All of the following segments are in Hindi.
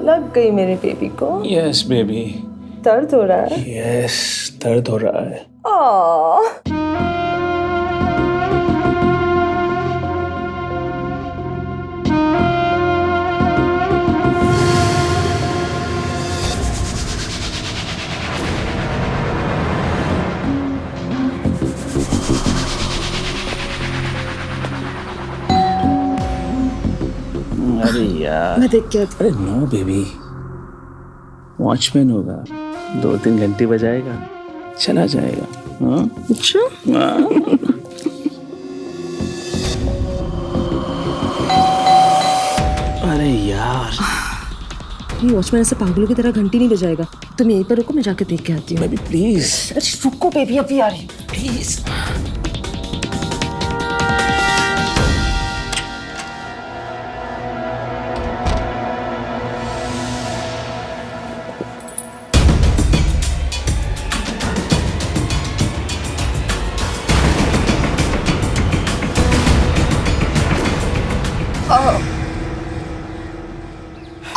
लग गई मेरे बेबी को। Yes baby. दर्द हो रहा है? यस, दर्द हो रहा है। अरे यार, मैं देख के आती अरे नो बेबी, वॉचमैन होगा, 2-3 घंटे बजाएगा, चला जाएगा। हाँ? अच्छा? अरे यार, ये वॉचमैन ऐसे पागलों की तरह घंटी नहीं बजाएगा। तुम यहीं पर रुको, मैं जाके देख के आती हूँ। Baby please. अरे रुको बेबी, अभी आ रही हूँ। प्लीज।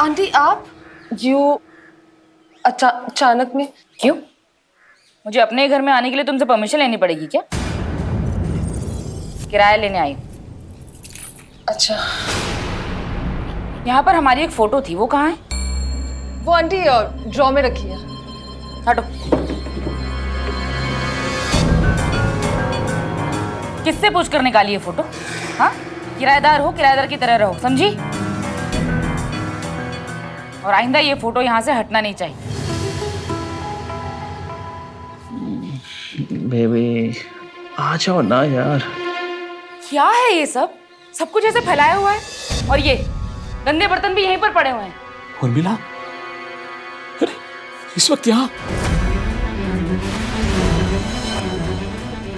आंटी आप अचानक में क्यों? मुझे अपने घर में आने के लिए तुमसे परमिशन लेनी पड़ेगी क्या? किराया लेने आई हूँ। अच्छा, यहाँ पर हमारी एक फोटो थी, वो कहाँ है? वो आंटी ड्रॉ में रखी है। हटो। किससे पूछ कर निकाली ये फोटो? हाँ, किराएदार हो, किराएदार की तरह रहो, समझी? और आइंदा ये फोटो यहाँ से हटना नहीं चाहिए। बेबी आ जाओ ना यार। क्या है ये सब? सब कुछ ऐसे फैलाया हुआ है, और ये गंदे बर्तन भी यहीं पर पड़े हुए हैं। उर्मिला, अरे इस वक्त यहाँ?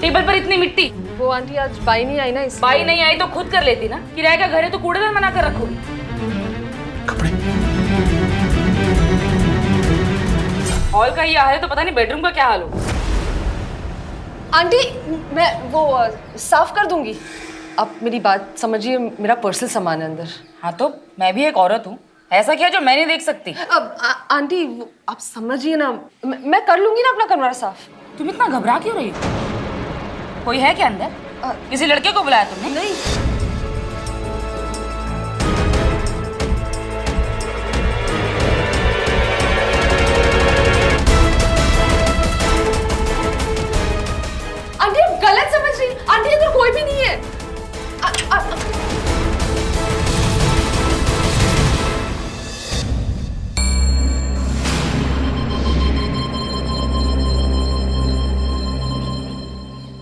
टेबल पर इतनी मिट्टी। वो आंटी आज बाई नहीं आई ना, इस बाई नहीं आई तो खुद कर लेती ना। किराए का घर है तो कूड़ेदान बना कर रखोगी। कपड़े। हॉल का ये हाल है तो पता नहीं बेडरूम का क्या हाल हो। आंटी मैं वो साफ कर दूंगी। आप मेरी बात समझिए, मेरा पर्सनल सामान है अंदर। हाँ तो मैं भी एक औरत हूँ, ऐसा क्या जो मैं नहीं देख सकती? अब आंटी आप समझिए ना, मैं कर लूंगी ना अपना कमरा साफ। तुम इतना घबरा क्यों रही हो? कोई है क्या अंदर? किसी लड़के को बुलाया तुमने? नहीं। आंटी आप गलत समझ रही। आंटी अंदर कोई भी नहीं है।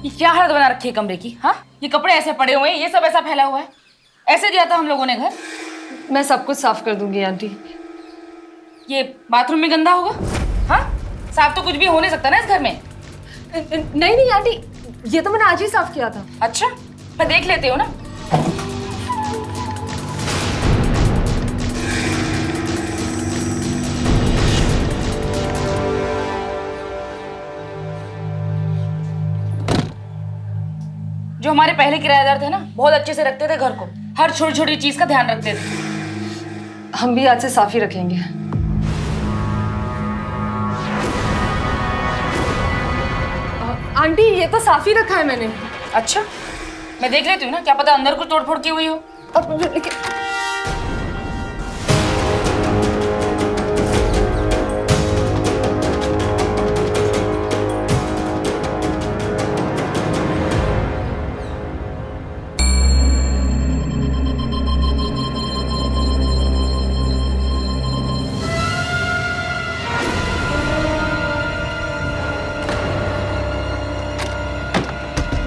ये क्या हालत बना रखी है कमरे की? हाँ, ये कपड़े ऐसे पड़े हुए हैं, ये सब ऐसा फैला हुआ है। ऐसे दिया था हम लोगों ने घर? मैं सब कुछ साफ कर दूंगी आंटी। ये बाथरूम में गंदा होगा? हाँ, साफ तो कुछ भी हो नहीं सकता ना इस घर में। नहीं नहीं आंटी, ये तो मैंने आज ही साफ किया था। अच्छा, मैं देख लेती हूँ ना। जो हमारे पहले किराएदार थे ना, बहुत अच्छे से रखते थे घर को, हर छोटी छोटी चीज का ध्यान रखते थे। हम भी आज से साफ ही रखेंगे। आंटी ये तो साफ ही रखा है मैंने। अच्छा, मैं देख लेती हूँ ना, क्या पता अंदर कुछ तोड़फोड़ की हुई हो। अब लेकिन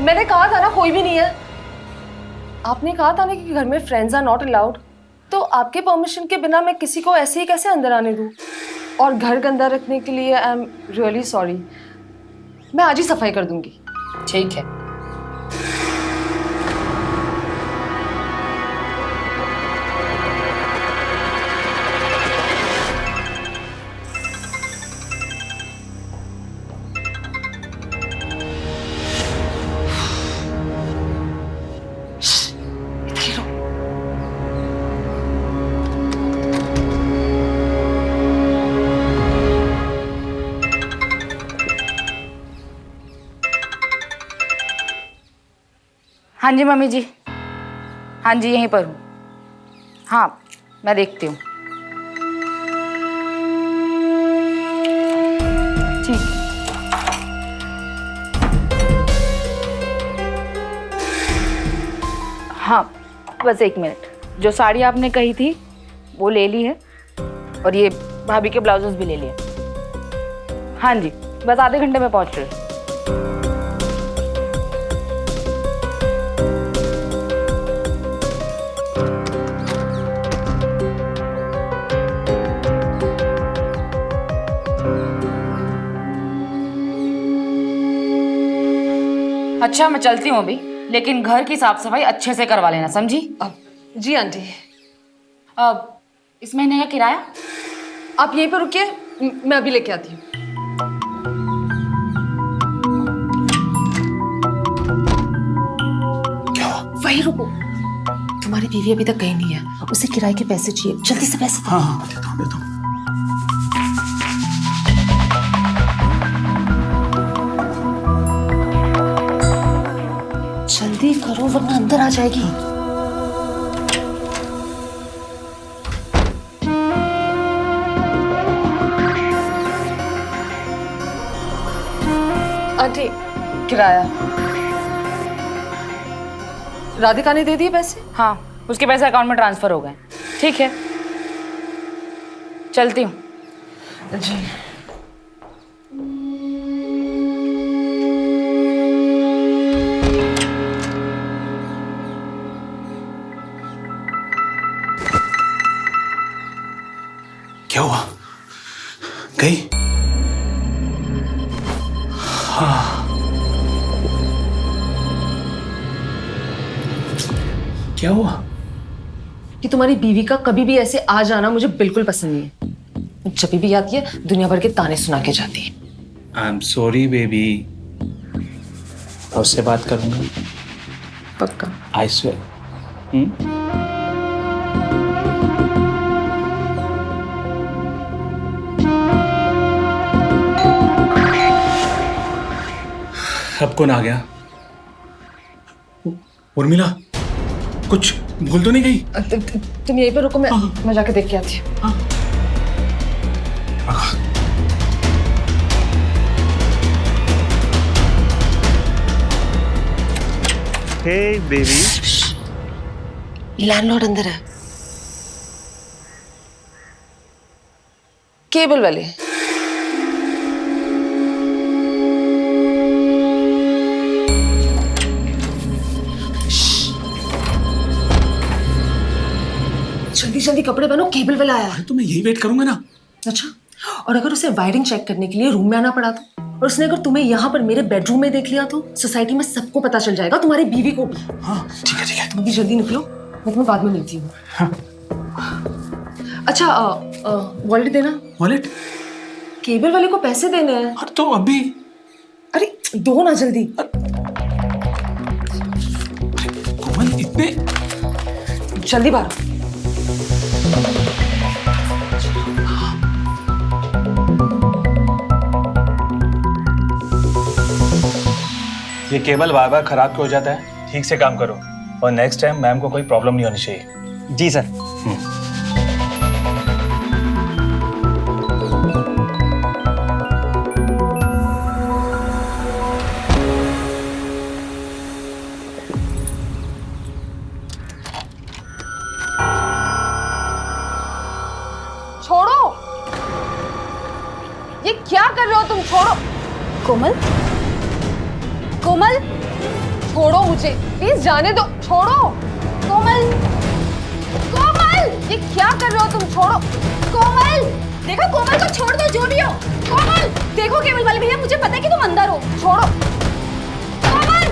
मैंने कहा था ना कोई भी नहीं है। आपने कहा था ना कि घर में फ्रेंड्स आर नॉट अलाउड, तो आपके परमिशन के बिना मैं किसी को ऐसे ही कैसे अंदर आने दूँ? और घर गंदा रखने के लिए आई एम रियली सॉरी। मैं आज ही सफाई कर दूंगी। ठीक है। हाँ जी मम्मी जी, हाँ जी यहीं पर हूँ। हाँ मैं देखती हूँ। ठीक। हाँ बस 1 मिनट। जो साड़ी आपने कही थी वो ले ली है, और ये भाभी के ब्लाउजेस भी ले लिए। हाँ जी बस आधे घंटे में पहुँच रहे। अच्छा मैं चलती हूँ अभी, लेकिन घर की साफ सफाई अच्छे से करवा लेना, समझी? जी आंटी। अब इस महीने का किराया? आप यहीं पर रुकिए, मैं अभी लेके आती हूँ। क्या? वही रुको, तुम्हारी बीवी अभी तक गई नहीं है, उसे किराए के पैसे चाहिए, जल्दी से पैसे दो। हाँ देता हूँ। जल्दी करो वरना अंदर आ जाएगी। आंटी किराया राधिका ने दे दिए पैसे? हाँ उसके पैसे अकाउंट में ट्रांसफर हो गए। ठीक है चलती हूँ। जी। क्या हुआ? गई? हाँ। क्या हुआ? कि तुम्हारी बीवी का कभी भी ऐसे आ जाना मुझे बिल्कुल पसंद नहीं है। जब भी आती है दुनिया भर के ताने सुना के जाती है। I am sorry baby. उससे बात करूंगा पक्का? I swear. अब कौन आ गया? उर्मिला कुछ भूल तो नहीं गई? तुम यहीं पे रुको, मैं जाके देख के आती हूँ। हे बेबी। लैंडलॉर्ड अंदर है। केबल वाले। जल्दी जल्दी कपड़े पहनो, केबल वाला आया है। तो मैं यही वेट करूंगा ना। अच्छा, और अगर उसे वायरिंग चेक करने के लिए रूम में आना पड़ा तो, और उसने अगर तुम्हें यहाँ पर मेरे बेडरूम में देख लिया तो सोसाइटी में सबको पता चल जाएगा, तुम्हारी बीवी को भी। हाँ ठीक है। तुम भी जल्दी निकलो, मैं तुम्हें बाद में मिलती हूँ। हाँ। अच्छा वॉलेट देना। वॉलेट? केबल वाले को पैसे देने हैं। और तो अभी। अरे दो ना जल्दी। कोमल इतने जल्दी बाहर। ये केबल बार बार खराब क्यों हो जाता है? ठीक से काम करो और नेक्स्ट टाइम मैम को कोई प्रॉब्लम नहीं होनी चाहिए। जी सर। छोड़ो, ये क्या कर रहे हो तुम? छोड़ो। कोमल, कोमल, छोड़ो मुझे, प्लीज जाने दो, छोड़ो। कोमल, कोमल, ये क्या कर रहे हो तुम? छोड़ो। कोमल, देखो कोमल को छोड़ दो, जो भी हो। कोमल, देखो केवल वाले भैया, मुझे पता है कि तुम अंदर हो, छोड़ो। कोमल,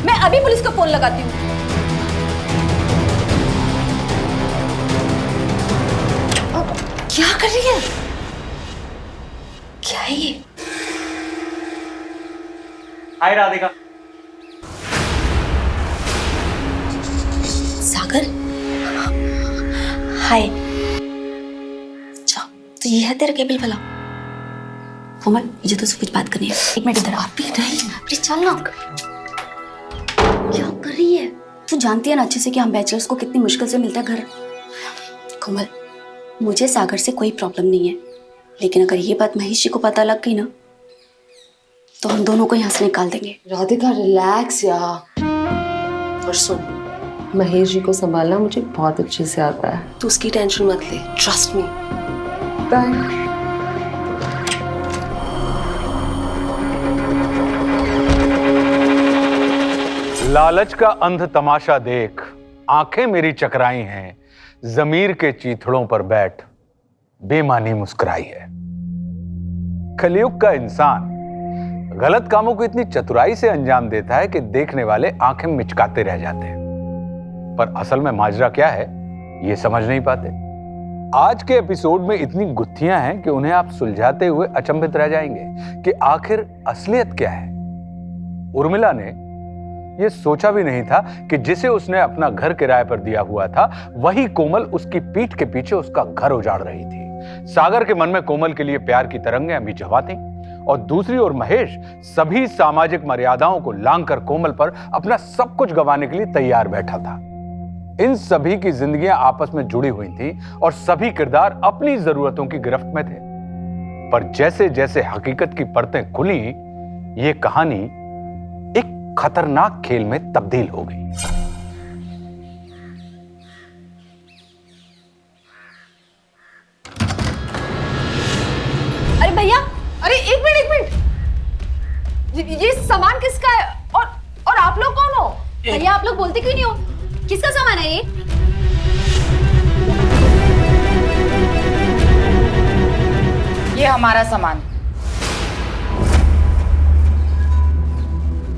मैं अभी पुलिस को फोन लगाती हूँ। क्या कर रही है? क्या है ये? हाय राधिका। सागर, हाय। अच्छा, तो ये है तेरा केबल वाला? कोमल, मुझे तुझसे कुछ बात करनी है। एक मिनट इधर आ। अभी नहीं, अरे चल ना। क्या कर रही है? तू जानती है ना अच्छे से कि हम बैचलर्स को कितनी मुश्किल से मिलता है घर। कोमल, मुझे सागर से कोई प्रॉब्लम नहीं है, लेकिन अगर ये बात महेश जी को पता लग गई ना, तो हम दोनों को यहाँ से निकाल देंगे। राधिका रिलैक्स यार। और सुन, महेश जी को संभालना मुझे बहुत अच्छे से आता है, तू उसकी टेंशन मत ले, ट्रस्ट मी। बाय। लालच का अंध तमाशा देख आंखें मेरी चकराई हैं, जमीर के चीथड़ों पर बैठ बेमानी मुस्कुराई है। कलयुग का इंसान गलत कामों को इतनी चतुराई से अंजाम देता है कि देखने वाले आंखें मिचकाते रह जाते हैं, पर असल में माजरा क्या है ये समझ नहीं पाते। आज के एपिसोड में इतनी गुत्थियां हैं कि उन्हें आप सुलझाते हुए अचंभित रह जाएंगे कि आखिर असलियत क्या है। उर्मिला ने यह सोचा भी नहीं था कि जिसे उसने अपना घर किराए पर दिया हुआ था, वही कोमल उसकी पीठ के पीछे उसका घर उजाड़ रही थी। सागर के मन में कोमल के लिए प्यार की तरंगें अभी जवा थीं, और दूसरी ओर महेश सभी सामाजिक मर्यादाओं को लांघकर कोमल पर अपना सब कुछ गंवाने के लिए तैयार बैठा था। इन सभी की जिंदगियां आपस में जुड़ी हुई थी और सभी किरदार अपनी जरूरतों की गिरफ्त में थे। पर जैसे जैसे हकीकत की परतें खुली, ये कहानी एक खतरनाक खेल में तब्दील हो गई। अरे भैया, अरे एक मिनट, ये सामान किसका है? और आप लोग कौन हो? भैया, आप लोग बोलते क्यों नहीं हो? किसका सामान है ये? ये हमारा सामान।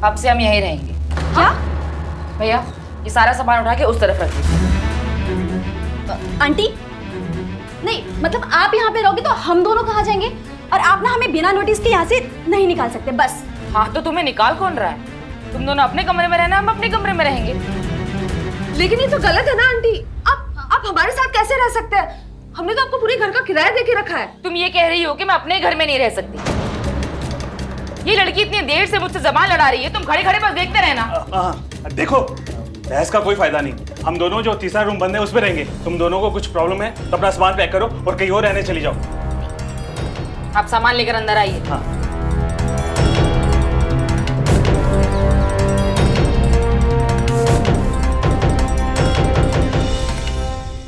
अब से हम यहीं रहेंगे। क्या? भैया, ये सारा सामान उठा के उस तरफ रख दीजिए। आंटी, नहीं मतलब आप यहाँ पे रहोगे तो हम दोनों कहाँ जाएंगे? और आप ना हमें बिना नोटिस के यहाँ से नहीं निकाल सकते, बस। हाँ, तो तुम्हें निकाल कौन रहा है? तुम दोनों अपने कमरे में रहना, हम अपने कमरे में रहेंगे। लेकिन ये तो गलत है ना आंटी, आप हमारे साथ कैसे रह सकते हैं? हमने तो आपको पूरे घर का किराया दे के रखा है। तुम ये कह रही हो कि मैं अपने घर में नहीं रह सकती? ये लड़की इतनी देर से मुझसे जबान लड़ा रही है, तुम खड़े खड़े बस देखते रहना। देखो, बहस का कोई फायदा नहीं। हम दोनों जो तीसरा रूम बंद है उस पे रहेंगे। तुम दोनों को कुछ प्रॉब्लम है तो अपना सामान पैक करो और कहीं और रहने चली जाओ। आप सामान लेकर अंदर आइए। हाँ।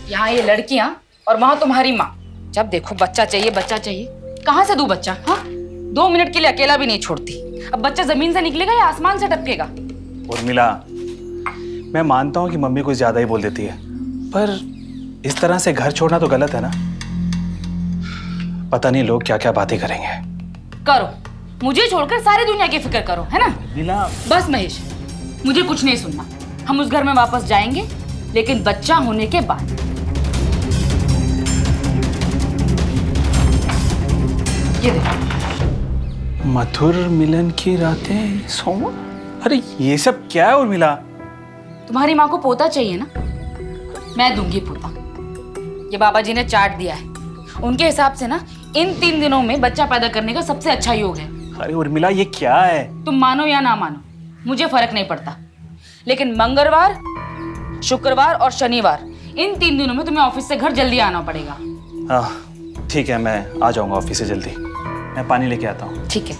यहाँ ये लड़कियां और वहां तुम्हारी माँ, जब देखो बच्चा चाहिए बच्चा चाहिए। कहाँ से दूं बच्चा? हाँ, 2 मिनट के लिए अकेला भी नहीं छोड़ती। अब बच्चा जमीन से निकलेगा या आसमान से टपकेगा? उर्मिला, मैं मानता हूँ कि मम्मी कुछ ज्यादा ही बोल देती है, पर इस तरह से घर छोड़ना तो गलत है ना। पता नहीं लोग क्या क्या बातें करेंगे। करो, मुझे छोड़कर सारी दुनिया की फिक्र करो, है ना? उर्मिला, बस महेश, मुझे कुछ नहीं सुनना। हम उस घर में वापस जाएंगे, लेकिन बच्चा होने के बाद। ये देखो, मधुर मिलन की रातें सोमा। अरे ये सब क्या है उर्मिला? तुम्हारी माँ को पोता चाहिए ना, मैं दूंगी पोता। ये बाबा जी ने चार्ट दिया है, उनके हिसाब से ना इन 3 दिनों में बच्चा पैदा करने का सबसे अच्छा योग है। अरे उर्मिला, ये क्या है? तुम मानो या ना मानो, मुझे फर्क नहीं पड़ता, लेकिन मंगलवार, शुक्रवार और शनिवार इन 3 दिनों में तुम्हें ऑफिस से घर जल्दी आना पड़ेगा। हाँ ठीक है, मैं आ जाऊंगा ऑफिस से जल्दी। मैं पानी लेके आता हूँ। ठीक है,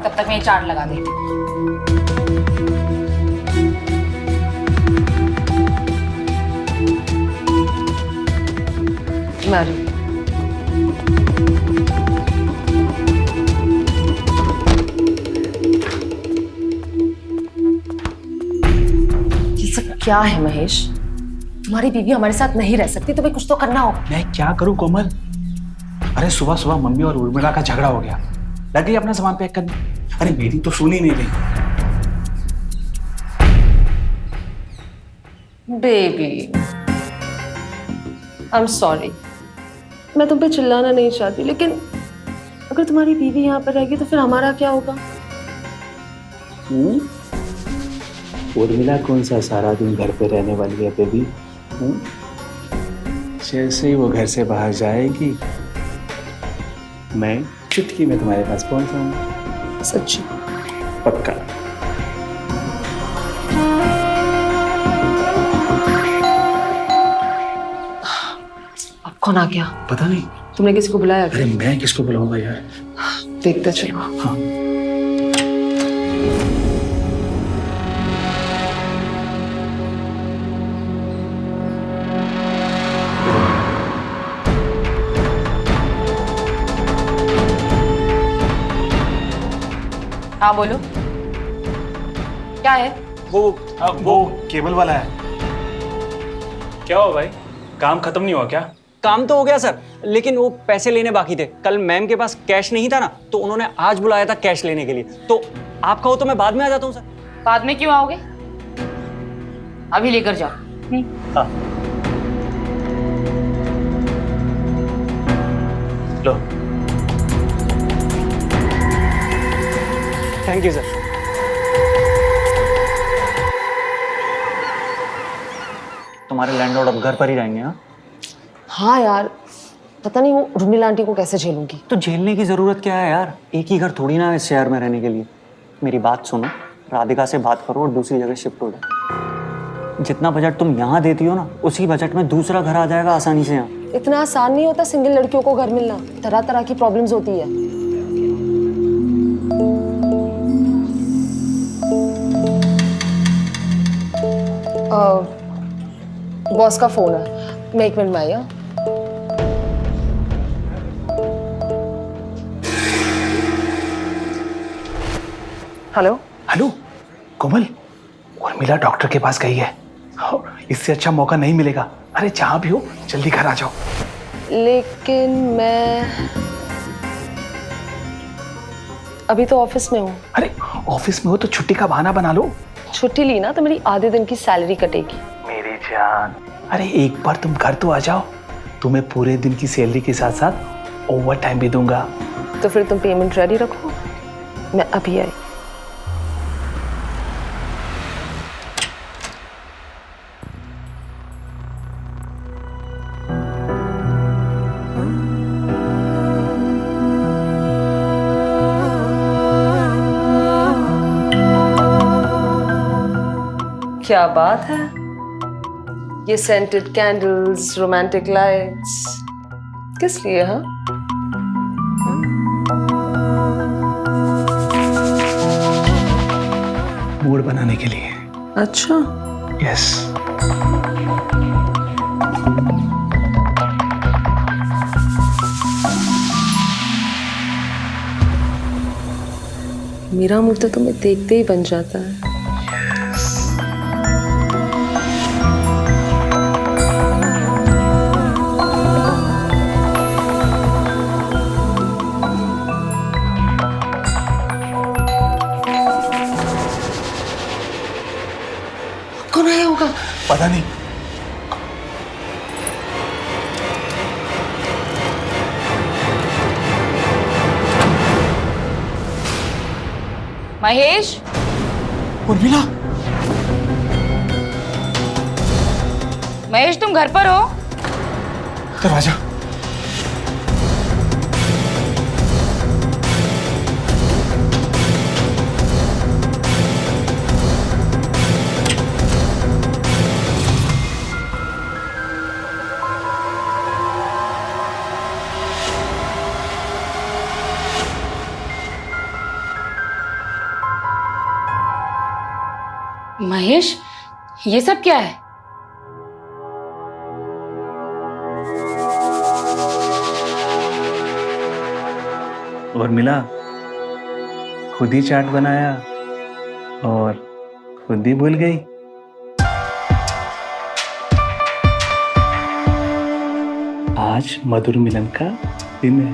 तब तक मैं ये चार्ट लगा देती हूँ। मैरी, क्या है महेश? तुम्हारी बीवी हमारे साथ नहीं रह सकती, तुम्हें कुछ तो करना होगा। मैं क्या करूं कोमल? अरे सुबह सुबह मम्मी और उर्मिला का झगड़ा हो गया, लग गई अपना सामान पैक करने। अरे मेरी तो सुन ही नहीं रही। बेबी आई एम सॉरी, मैं तुम पे चिल्लाना नहीं चाहती, लेकिन अगर तुम्हारी बीवी यहाँ पर रहेगी तो फिर हमारा क्या होगा? उर्मिला कौन सा सारा दिन घर पे रहने वाली है बेबी? जैसे ही वो घर से बाहर जाएगी, मैं चुटकी में तुम्हारे पास पहुंच जाऊंगा। सच्ची? पक्का। अब कौन आ गया? पता नहीं। तुमने किसी को बुलाया? अरे मैं किसको बुलाऊंगा यार? देखते चलो। हाँ। हाँ बोलो, क्या है? वो केबल वाला है। क्या हुआ भाई, काम खत्म नहीं हुआ क्या? काम तो हो गया सर, लेकिन वो पैसे लेने बाकी थे। कल मैम के पास कैश नहीं था ना, तो उन्होंने आज बुलाया था कैश लेने के लिए। तो आप कहो तो मैं बाद में आ जाता हूँ सर। बाद में क्यों आओगे? अभी लेकर जाओ। हाँ। लो। Thank you sir. तुम्हारे लैंडलॉर्ड अब घर पर ही रहेंगे? हाँ हाँ यार, पता नहीं वो उर्मिला आंटी को कैसे झेलूंगी। तो झेलने की जरूरत क्या है यार, एक ही घर थोड़ी ना है इस शहर में रहने के लिए। मेरी बात सुनो, राधिका से बात करो और दूसरी जगह शिफ्ट हो जाओ। जितना बजट तुम यहाँ देती हो ना, उसी बजट में दूसरा घर आ जाएगा आसानी से यहाँ। इतना आसान नहीं होता सिंगल लड़कियों को घर मिलना, तरह तरह की प्रॉब्लम्स होती है। बॉस का फोन है, मैं 1 मिनट में आई। हाँ हेलो। हेलो कोमल, उर्मिला डॉक्टर के पास गई है। इससे अच्छा मौका नहीं मिलेगा। अरे जहां भी हो जल्दी घर आ जाओ। लेकिन मैं अभी तो ऑफिस में हूँ। अरे ऑफिस में हो तो छुट्टी का बहाना बना लो। छुट्टी ली ना तो मेरी आधे दिन की सैलरी कटेगी। मेरी जान, अरे एक बार तुम घर तो आ जाओ, तुम्हें पूरे दिन की सैलरी के साथ साथ ओवर टाइम भी दूंगा। तो फिर तुम पेमेंट रेडी रखो, मैं अभी आई। क्या बात है, ये सेंटेड कैंडल्स, रोमांटिक लाइट्स किस लिए? हाँ मूड बनाने के लिए। अच्छा। यस। मेरा मूड तो तुम्हें देखते ही बन जाता है। कौन आया होगा? पता नहीं। महेश, उर्मिला, महेश तुम घर पर हो? दरवाजा। महेश, ये सब क्या है? उर्मिला, खुद ही चाट बनाया और खुद ही भूल गई। आज मधुर मिलन का दिन है।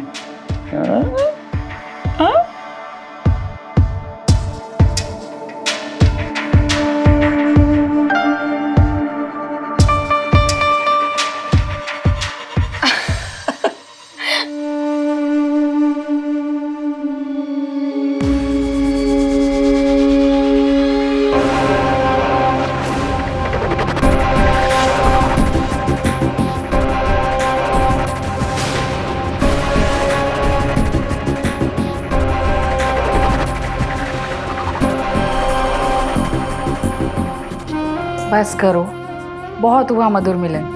बस करो, बहुत हुआ मधुर मिलन।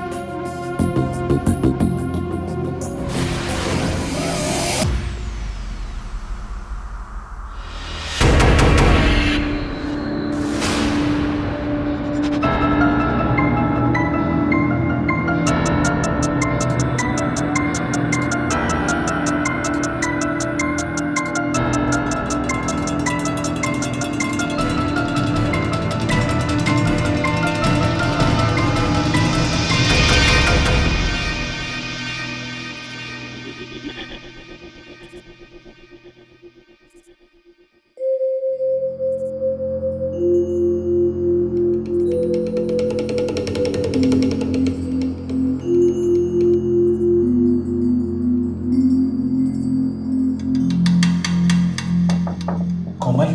कोमल,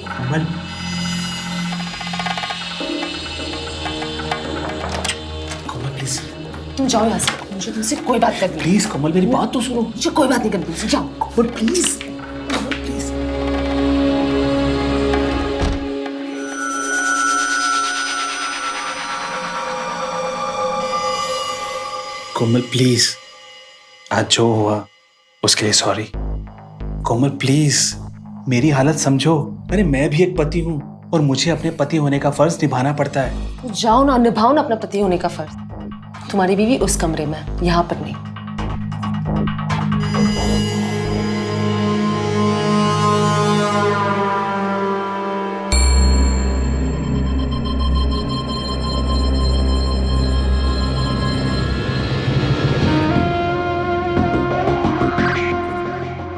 कोमल, कोमल प्लीज, तुम जाओ यहाँ से, मुझे तुमसे कोई बात करनी है। प्लीज कोमल मेरी बात तो सुनो। मुझे कोई बात नहीं करनी तुमसे, जाओ। Komal please, Komal please. Komal please, आज जो हुआ उसके लिए सॉरी। कोमल प्लीज मेरी हालत समझो। अरे मैं भी एक पति हूँ और मुझे अपने पति होने का फर्ज निभाना पड़ता है। तो जाओ ना, निभाओ ना अपना पति होने का फर्ज। तुम्हारी बीवी उस कमरे में है, यहाँ पर नहीं।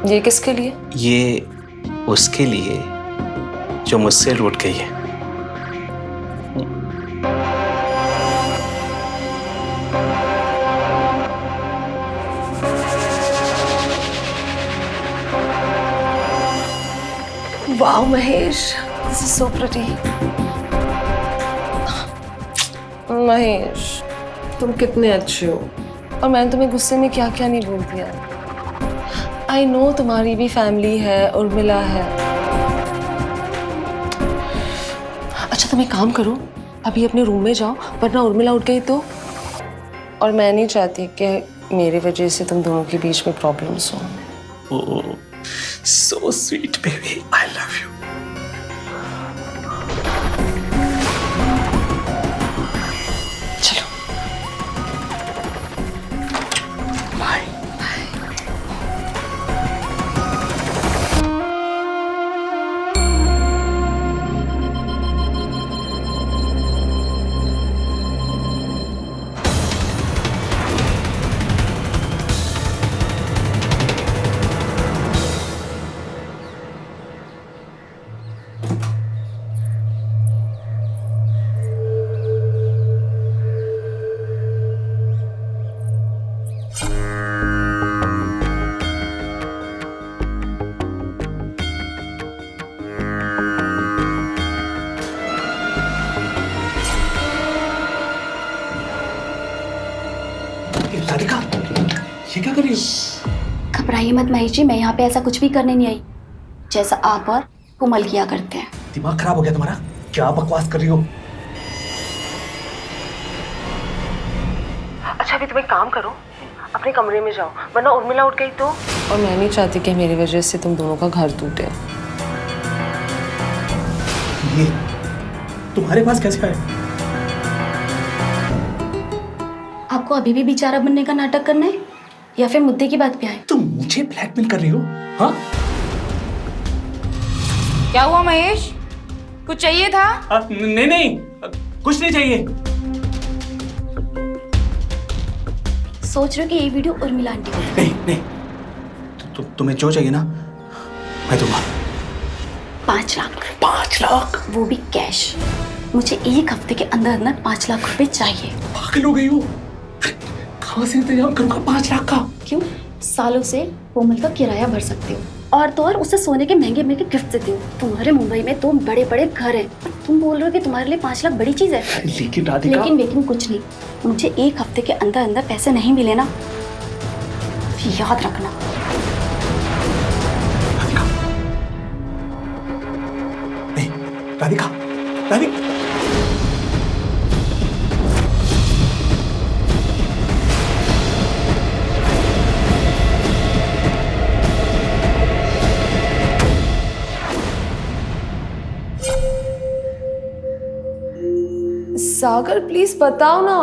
ये किसके लिए? ये उसके लिए जो मुझसे रूठ गई है। Wow Mahesh, this is so pretty. Mahesh, तुम कितने अच्छे हो, और मैंने तुम्हें गुस्से में क्या क्या नहीं बोल दिया। आई नो तुम्हारी भी फैमिली है, उर्मिला है। अच्छा तुम एक काम करो, अभी अपने रूम में जाओ, वरना उर्मिला उठ गई तो। और मैं नहीं चाहती कि मेरी वजह से तुम दोनों के बीच में प्रॉब्लम्स हो। Oh so sweet baby, I love you. चलो बाय। राधिका, ये क्या कर रही हो? घबराइए मत महेश जी, मैं यहाँ पे ऐसा कुछ भी करने नहीं आई, जैसा आप और कोमल किया करते हैं। दिमाग खराब हो गया तुम्हारा? क्या बकवास कर रही हो? अच्छा अभी तुम एक काम करो, अपने कमरे में जाओ, वरना उर्मिला उठ गई तो। और मैं नहीं चाहती कि मेरी वजह से तुम दोनों का घर टूटे। ये तुम्हारे पास कैसे आए? आपको अभी भी बेचारा बनने का नाटक करना है या फिर मुद्दे की बात पे आए? तुम मुझे ब्लैकमेल कर रही हो? हाँ? क्या हुआ महेश, कुछ चाहिए था? नहीं नहीं, कुछ नहीं चाहिए। सोच रहे हो कि ये वीडियो उर्मिला आंटी को? नहीं नहीं, तुम्हें जो चाहिए ना मैं दूंगा। 5 लाख। 5 लाख? वो भी कैश। मुझे 1 हफ्ते के अंदर अंदर 5 लाख रुपए चाहिए। पागल हो गई हो? कहाँ से इंतजाम करूंगा 5 लाख का? क्यों? सालों से कोमल का किराया भर सकते हो और तो और उसे सोने के महंगे महंगे गिफ्ट देते हो। तुम्हारे मुंबई में 2 बड़े बड़े घर हैं। तुम बोल रहे हो कि तुम्हारे लिए 5 लाख बड़ी चीज है। लेकिन राधिका, लेकिन कुछ नहीं। मुझे 1 हफ्ते के अंदर अंदर पैसे नहीं मिले ना, याद रखना। नहीं राधिका, राधिका सागर प्लीज बताओ ना,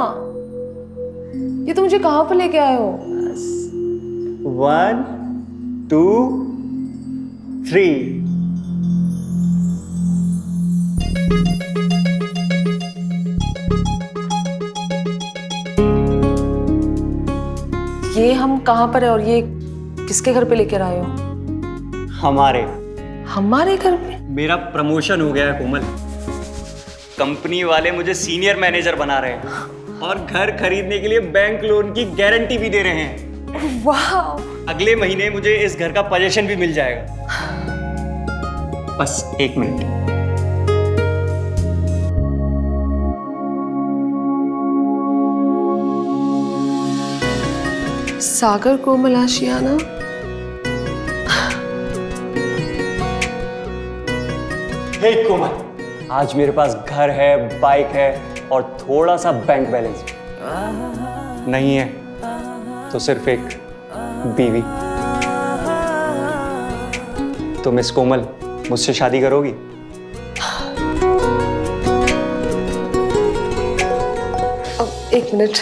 ये तो मुझे कहाँ पर लेके आए हो? 1 2 3। ये हम कहाँ पर है और ये किसके घर पे लेकर आए हो? हमारे घर पे? मेरा प्रमोशन हो गया है कोमल। कंपनी वाले मुझे सीनियर मैनेजर बना रहे हैं और घर खरीदने के लिए बैंक लोन की गारंटी भी दे रहे हैं। वाह! अगले महीने मुझे इस घर का पोजीशन भी मिल जाएगा। बस 1 मिनट। सागर कोमल आशियाना। हे कोमल, आज मेरे पास घर है, बाइक है और थोड़ा सा बैंक बैलेंस नहीं है तो सिर्फ एक बीवी। तो मिस कोमल मुझसे शादी करोगी? अब 1 मिनट।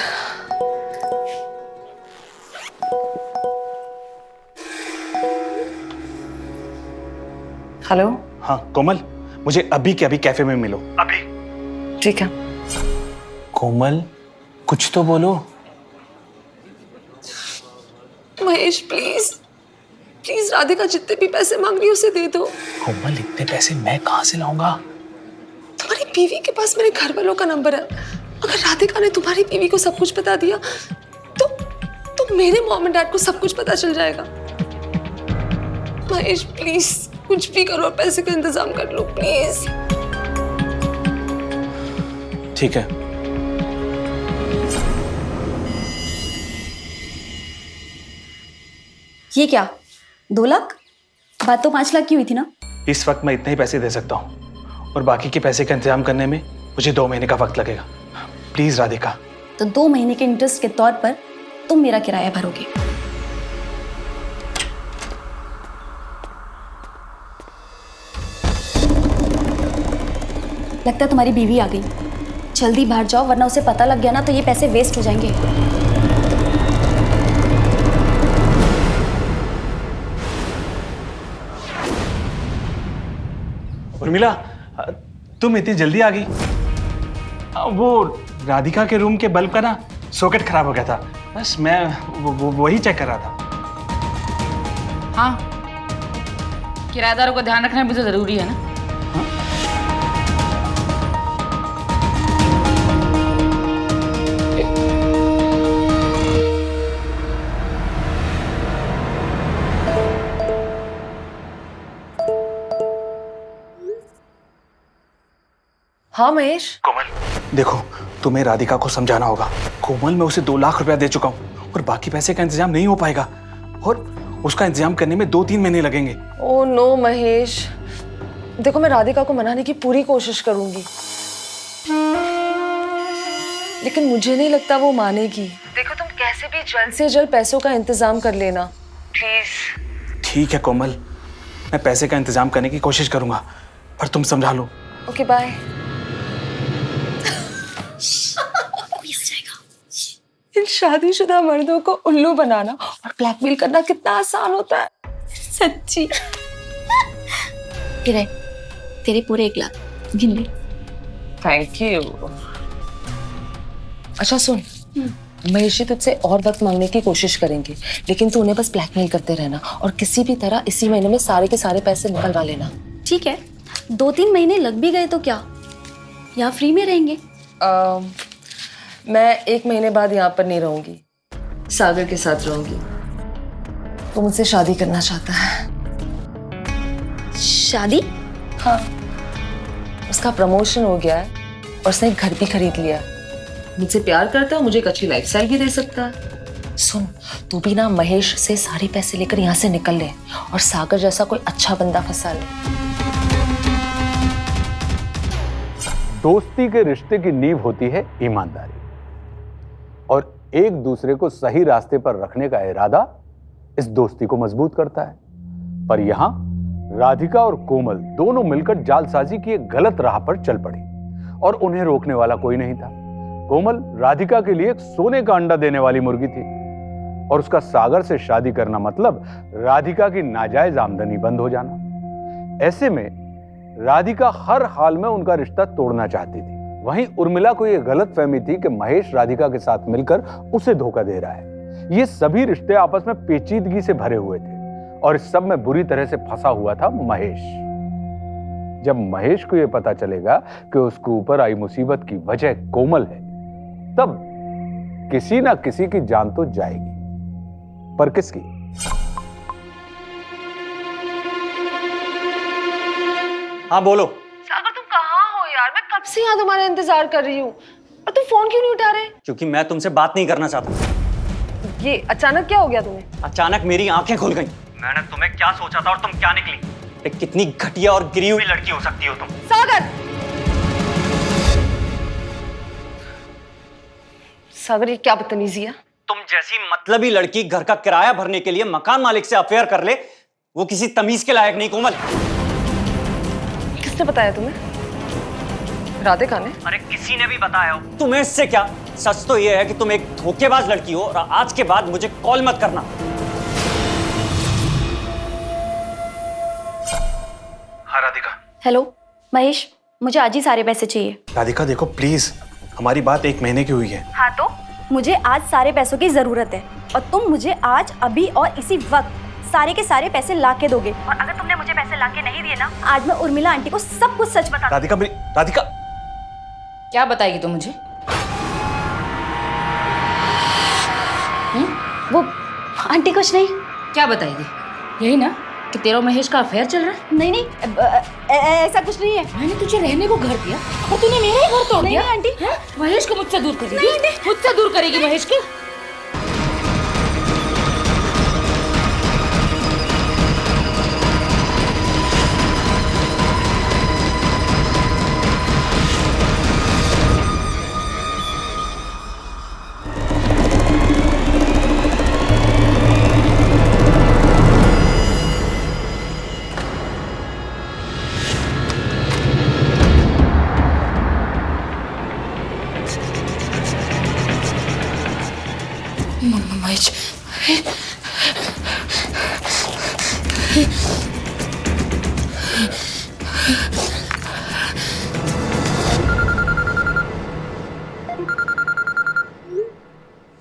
हेलो। हाँ कोमल, मुझे अभी के अभी कैफे में मिलो। अभी। ठीक है। कोमल कुछ तो बोलो। महेश प्लीज प्लीज, राधिका जितने भी पैसे मांग रही है उसे दे दो। कोमल इतने पैसे मैं कहाँ से लाऊंगा? तुम्हारी बीवी के पास मेरे घर वालों का नंबर है। अगर राधिका ने तुम्हारी बीवी को सब कुछ बता दिया तो मेरे मॉम एंड डैड को सब कुछ पता चल जाएगा। महेश प्लीज कुछ भी करो, पैसे का इंतजाम कर लो प्लीज। ठीक है। ये क्या 2 लाख? बात तो 5 लाख की हुई थी ना? इस वक्त मैं इतने ही पैसे दे सकता हूँ और बाकी के पैसे का इंतजाम करने में मुझे 2 महीने का वक्त लगेगा। प्लीज राधिका। तो 2 महीने के इंटरेस्ट के तौर पर तुम मेरा किराया भरोगे। लगता है तुम्हारी बीवी आ गई। जल्दी बाहर जाओ वरना उसे पता लग गया ना तो ये पैसे वेस्ट हो जाएंगे। उर्मिला, तुम इतनी जल्दी आ गई? वो राधिका के रूम के बल्ब का ना सॉकेट खराब हो गया था, बस मैं वही चेक कर रहा था। हाँ, किराएदारों का ध्यान रखना भी तो जरूरी है ना। हाँ महेश। कोमल देखो, तुम्हें राधिका को समझाना होगा। कोमल, मैं उसे 2 लाख रुपया दे चुका हूँ और बाकी पैसे का इंतजाम नहीं हो पाएगा और उसका इंतजाम करने में 2-3 महीने लगेंगे। ओह नो महेश, देखो मैं राधिका को मनाने की पूरी कोशिश करूंगी लेकिन मुझे नहीं लगता वो मानेगी। देखो तुम कैसे भी जल्द से जल्द पैसों का इंतजाम कर लेना प्लीज। ठीक है कोमल, मैं पैसे का इंतजाम करने की कोशिश करूंगा पर तुम समझा लो। Okay bye. इन शादीशुदा मर्दों को उल्लू बनाना और ब्लैकमेल करना कितना आसान होता है। सच्ची। तेरे पूरे 1 लाख गिन ले। Thank you. अच्छा सुन, महेश जी तुझसे और वक्त मांगने की कोशिश करेंगे, लेकिन तू उन्हें बस ब्लैकमेल करते रहना और किसी भी तरह इसी महीने में सारे के सारे पैसे निकलवा लेना। ठीक है, 2-3 महीने लग भी गए तो क्या, यहाँ फ्री में रहेंगे। मैं 1 महीने बाद यहाँ पर नहीं रहूंगी, सागर के साथ रहूंगी। वो मुझसे शादी करना चाहता है। शादी? हाँ, उसका प्रमोशन हो गया है और उसने एक घर भी खरीद लिया है। मुझसे प्यार करता है, मुझे एक अच्छी लाइफस्टाइल भी दे सकता है। सुन, तू भी ना महेश से सारे पैसे लेकर यहाँ से निकल ले और सागर जैसा कोई अच्छा बंदा फंसा ले। दोस्ती के रिश्ते की नींव होती है ईमानदारी और एक दूसरे को सही रास्ते पर रखने का इरादा इस दोस्ती को मजबूत करता है। पर यहां राधिका और कोमल दोनों मिलकर जालसाजी की एक गलत राह पर चल पड़ी और उन्हें रोकने वाला कोई नहीं था। कोमल राधिका के लिए एक सोने का अंडा देने वाली मुर्गी थी और उसका सागर से शादी करना मतलब राधिका की नाजायज आमदनी बंद हो जाना। ऐसे में राधिका हर हाल में उनका रिश्ता तोड़ना चाहती थी। वहीं उर्मिला को यह गलतफहमी थी कि महेश राधिका के साथ मिलकर उसे धोखा दे रहा है। ये सभी रिश्ते आपस में पेचीदगी से भरे हुए थे और इस सब में बुरी तरह से फंसा हुआ था महेश। जब महेश को यह पता चलेगा कि उसके ऊपर आई मुसीबत की वजह कोमल है, तब किसी ना किसी की जान तो जाएगी, पर किसकी? हाँ बोलो। सागर तुम कहाँ हो यार? मैं कब से यहाँ तुम्हारा इंतजार कर रही हूँ और तुम फोन क्यों नहीं उठा रहे? क्योंकि मैं तुमसे बात नहीं करना चाहता। ये अचानक क्या हो गया तुम्हें? अचानक मेरी आंखें खुल गईं। मैंने तुम्हें क्या सोचा था और तुम क्या निकली? कितनी घटिया और गिरी हुई लड़की हो सकती हो तुम। सागर! सागर, ये क्या बदतमीजी है? तुम जैसी मतलबी लड़की घर का किराया भरने के लिए मकान मालिक से अफेयर कर ले, वो किसी तमीज के लायक नहीं कोमल। किसने बताया तुम्हें? राधिका ने? अरे किसी ने भी बताया हो। तुम्हें इससे क्या? सच तो ये है कि तुम एक धोखेबाज लड़की हो और आज के बाद मुझे कॉल मत करना। हाँ राधिका। हेलो महेश, मुझे आज ही सारे पैसे चाहिए। राधिका देखो प्लीज, हमारी बात 1 महीने की हुई है। हाँ तो मुझे आज सारे पैसों की जरूरत है और तुम मुझे आज अभी और इसी वक्त सारे के सारे पैसे ला के दोगे। और अगर तुमने मुझे पैसे ला के नहीं दिए ना, आज मैं उर्मिला आंटी को सब कुछ सच बता। राधिका मेरी राधिका। क्या बताएगी तुम मुझे? वो आंटी कुछ नहीं। क्या बताएगी? यही ना कि तेरा और महेश का अफेयर चल रहा है? नहीं ऐसा कुछ नहीं है। मैंने तुझे रहने को घर दिया और तूने मेरा ही घर तोड़ दिया। नहीं आंटी। हैं? महेश को मुझसे दूर करेगी? मुझसे दूर करेगी महेश को? महेश,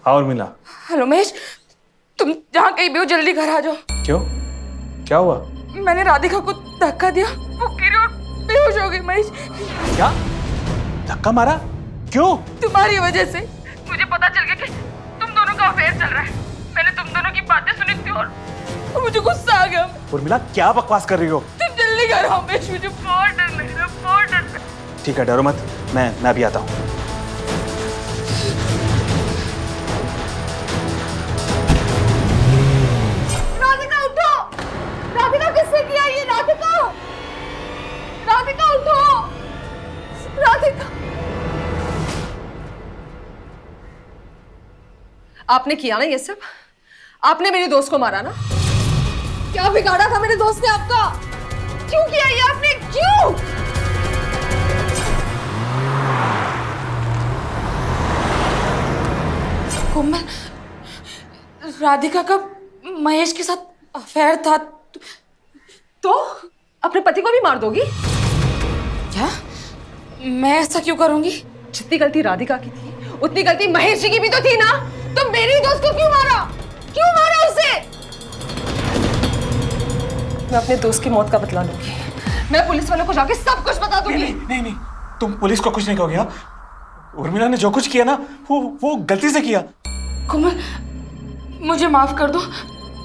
हाँ उर्मिला। हेलो महेश, तुम जहाँ कहीं भी हो जल्दी घर आ जाओ। क्यों, क्या हुआ? मैंने राधिका को धक्का दिया, वो गिरी और बेहोश हो गई। महेश, क्या धक्का मारा? क्यों? तुम्हारी वजह से मुझे पता चल गया कि तुम दोनों का अफेयर चल रहा है। मैंने तुम दोनों की बातें सुनी थी और मुझे गुस्सा आ गया। उर्मिला क्या बकवास कर रही हो? तुम जल्दी घर आओ महेश, मुझे बहुत डर लग रहा है, बहुत डर लग रहा है। ठीक है, डरो मत, मैं भी आता हूँ। राधिका उठो! राधिका किसने किया ये? राधिका! राधिका उठो! राधिका! आपने किया ना ये सब? आपने मेरे दोस्त को मारा ना? क्या बिगाड़ा था मेरे दोस्त ने आपका? क्यों किया ये आपने? क्यों? कोमल, राधिका का महेश के साथ अफेयर था तो अपने पति को भी मार दोगी? क्या? मैं ऐसा क्यों करूंगी? जितनी गलती राधिका की थी उतनी गलती महेश जी की भी तो थी ना। तुम मेरी दोस्त को क्यों मारा? क्यों मारा उसे? मैं अपने दोस्त की मौत का बदला लूंगी। मैं पुलिस वालों को जाके सब कुछ बता दूंगी। नहीं नहीं, तुम पुलिस को कुछ नहीं कहोगे। उर्मिला ने जो कुछ किया ना वो गलती से किया। कोमल, मुझे माफ कर दो,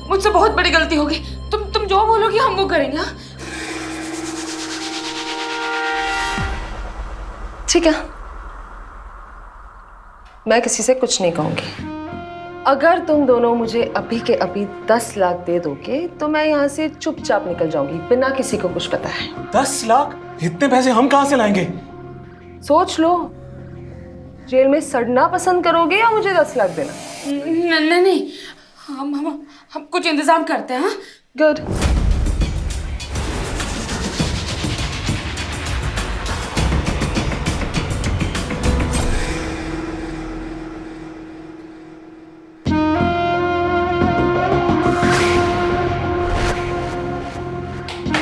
मुझसे बहुत बड़ी गलती होगी। तुम जो बोलोगी हम वो करेंगे। हाँ? ठीक है, मैं किसी से कुछ नहीं कहूंगी। अगर तुम दोनों मुझे अभी के अभी 10 लाख दे दोगे तो मैं यहाँ से चुपचाप निकल जाऊंगी बिना किसी को कुछ पता है। 10 लाख? इतने पैसे हम कहाँ से लाएंगे? सोच लो, जेल में सड़ना पसंद करोगे या मुझे 10 लाख देना? नहीं नहीं, हम कुछ इंतजाम करते हैं। हाँ? गुड।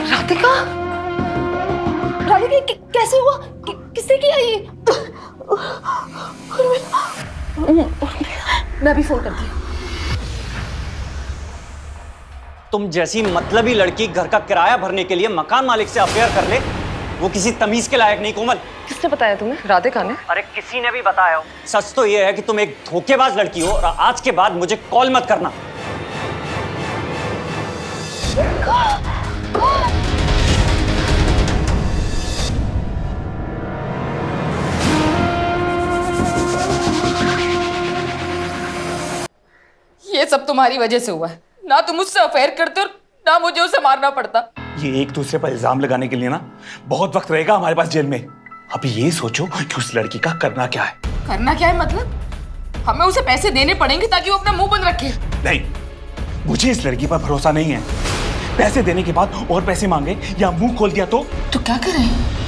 राधिका, राधिका कैसे हुआ? किसने किया ये? मैं अभी फोन करती हूँ। तुम जैसी मतलबी लड़की घर का किराया भरने के लिए मकान मालिक से अफेयर कर ले, वो किसी तमीज के लायक नहीं कोमल। किसने बताया तुम्हें? राधिका ने? अरे किसी ने भी बताया हो। सच तो ये है कि तुम एक धोखेबाज लड़की हो और आज के बाद मुझे कॉल मत करना। ये सब तुम्हारी वजह से हुआ है। ना तुम उससे अफेयर करते और ना मुझे उसे मारना पड़ता। ये एक दूसरे पर इल्जाम लगाने के लिए ना बहुत वक्त रहेगा हमारे पास जेल में। अभी ये सोचो कि उस लड़की का करना क्या है। करना क्या है मतलब? हमें उसे पैसे देने पड़ेंगे ताकि वो अपना मुंह बंद रखे। नहीं, मुझे इस लड़की पर भरोसा नहीं है। पैसे देने के बाद और पैसे मांगे या मुंह खोल दिया तो क्या करें?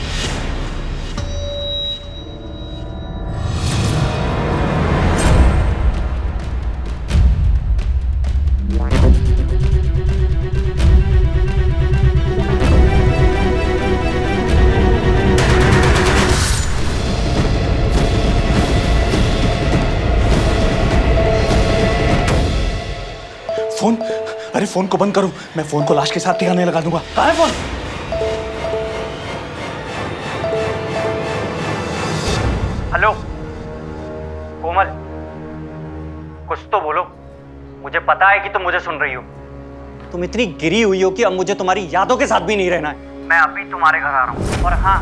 फोन, अरे फोन को बंद करो। मैं फोन को लाश के साथ ठिकाने लगा दूंगा। कहाँ है फोन? हेलो कोमल, कुछ तो बोलो। मुझे पता है कि तुम मुझे सुन रही हो। तुम इतनी गिरी हुई हो कि अब मुझे तुम्हारी यादों के साथ भी नहीं रहना है। मैं अभी तुम्हारे घर आ रहा हूँ। और हाँ,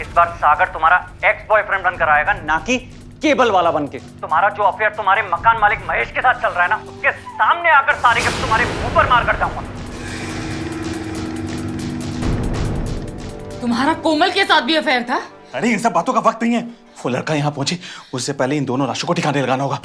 इस बार सागर तुम्हारा एक्स बॉयफ्रेंड बनकर आएगा, ना कि केबल वाला बनके। तुम्हारा जो अफेयर तुम्हारे मकान मालिक महेश के साथ चल रहा है ना, उसके सामने आकर सारे के तुम्हारे मुंह पर मार कर जाऊंगा। तुम्हारा कोमल के साथ भी अफेयर था? अरे इन सब बातों का वक्त नहीं है। वो लड़का यहाँ पहुंचे उससे पहले इन दोनों लाशों को ठिकाने लगाना होगा।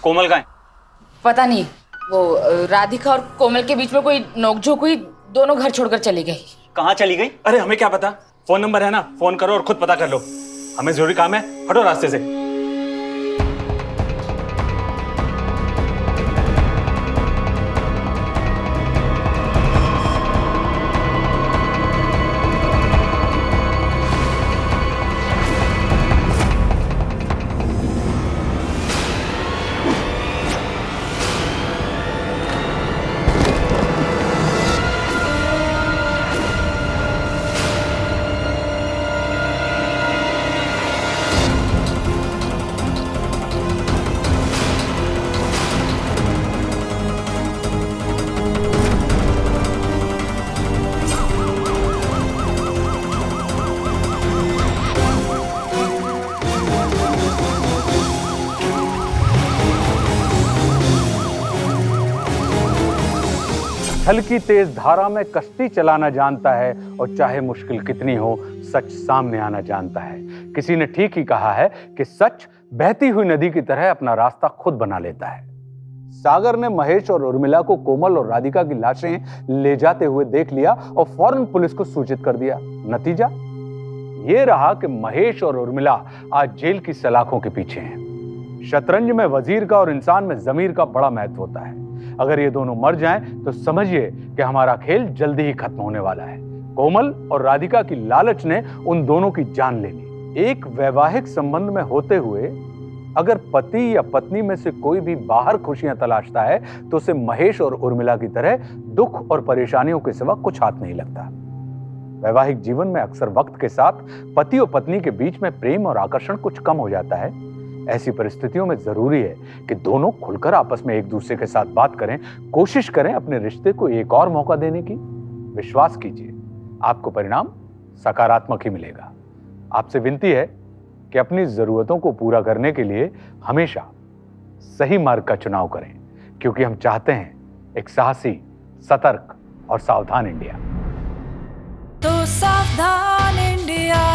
कोमल कहाँ है? पता नहीं, वो राधिका और कोमल के बीच में कोई नोकझोंक हुई, दोनों घर छोड़कर चली गई। कहाँ चली गई? अरे हमें क्या पता। फोन नंबर है ना, फोन करो और खुद पता कर लो। हमें जरूरी काम है, हटो रास्ते से। छल की तेज धारा में कश्ती चलाना जानता है और चाहे मुश्किल कितनी हो सच सामने आना जानता है। किसी ने ठीक ही कहा है कि सच बहती हुई नदी की तरह अपना रास्ता खुद बना लेता है। सागर ने महेश और उर्मिला को कोमल और राधिका की लाशें ले जाते हुए देख लिया और फौरन पुलिस को सूचित कर दिया। नतीजा ये रहा कि महेश और उर्मिला आज जेल की सलाखों के पीछे हैं। शतरंज में वजीर का और इंसान में जमीर का बड़ा महत्व होता है। अगर ये दोनों मर जाएं तो समझिए कि हमारा खेल जल्दी ही खत्म होने वाला है। कोमल और राधिका की लालच ने उन दोनों की जान ले ली। एक वैवाहिक संबंध में होते हुए अगर पति या पत्नी में से कोई भी बाहर खुशियां तलाशता है तो उसे महेश और उर्मिला की तरह दुख और परेशानियों के सिवा कुछ हाथ नहीं लगता। वैवाहिक जीवन में अक्सर वक्त के साथ पति और पत्नी के बीच में प्रेम और आकर्षण कुछ कम हो जाता है। ऐसी परिस्थितियों में जरूरी है कि दोनों खुलकर आपस में एक दूसरे के साथ बात करें, कोशिश करें अपने रिश्ते को एक और मौका देने की। विश्वास कीजिए, आपको परिणाम सकारात्मक ही मिलेगा। आपसे विनती है कि अपनी जरूरतों को पूरा करने के लिए हमेशा सही मार्ग का चुनाव करें, क्योंकि हम चाहते हैं एक साहसी, सतर्क और सावधान इंडिया। तो सावधान इंडिया।